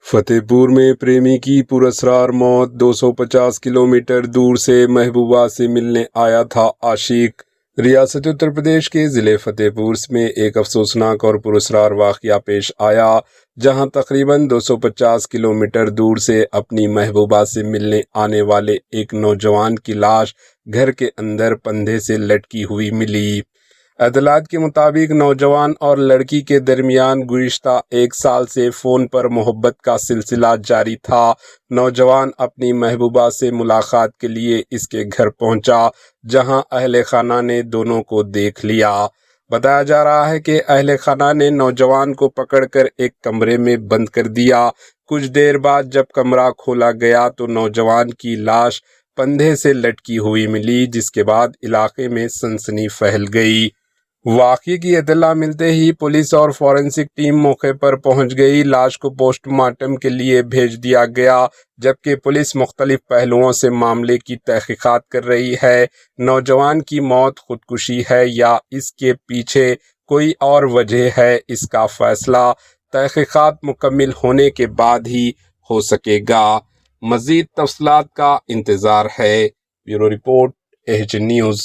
فتح پور میں پریمی کی پراسرار موت۔ 250 کلومیٹر دور سے محبوبہ سے ملنے آیا تھا عاشق۔ ریاست اتر پردیش کے ضلع فتح پور میں ایک افسوسناک اور پراسرار واقعہ پیش آیا، جہاں تقریباً 250 کلومیٹر دور سے اپنی محبوبہ سے ملنے آنے والے ایک نوجوان کی لاش گھر کے اندر پندھے سے لٹکی ہوئی ملی۔ اطلاعات کے مطابق نوجوان اور لڑکی کے درمیان گزشتہ 1 سال سے فون پر محبت کا سلسلہ جاری تھا۔ نوجوان اپنی محبوبہ سے ملاقات کے لیے اس کے گھر پہنچا، جہاں اہل خانہ نے دونوں کو دیکھ لیا۔ بتایا جا رہا ہے کہ اہل خانہ نے نوجوان کو پکڑ کر ایک کمرے میں بند کر دیا۔ کچھ دیر بعد جب کمرہ کھولا گیا تو نوجوان کی لاش پندھے سے لٹکی ہوئی ملی، جس کے بعد علاقے میں سنسنی پھیل گئی۔ واقعے کی اطلاع ملتے ہی پولیس اور فورینسک ٹیم موقع پر پہنچ گئی۔ لاش کو پوسٹ مارٹم کے لیے بھیج دیا گیا، جبکہ پولیس مختلف پہلوؤں سے معاملے کی تحقیقات کر رہی ہے۔ نوجوان کی موت خودکشی ہے یا اس کے پیچھے کوئی اور وجہ ہے، اس کا فیصلہ تحقیقات مکمل ہونے کے بعد ہی ہو سکے گا۔ مزید تفصیلات کا انتظار ہے۔ Bureau report, H news.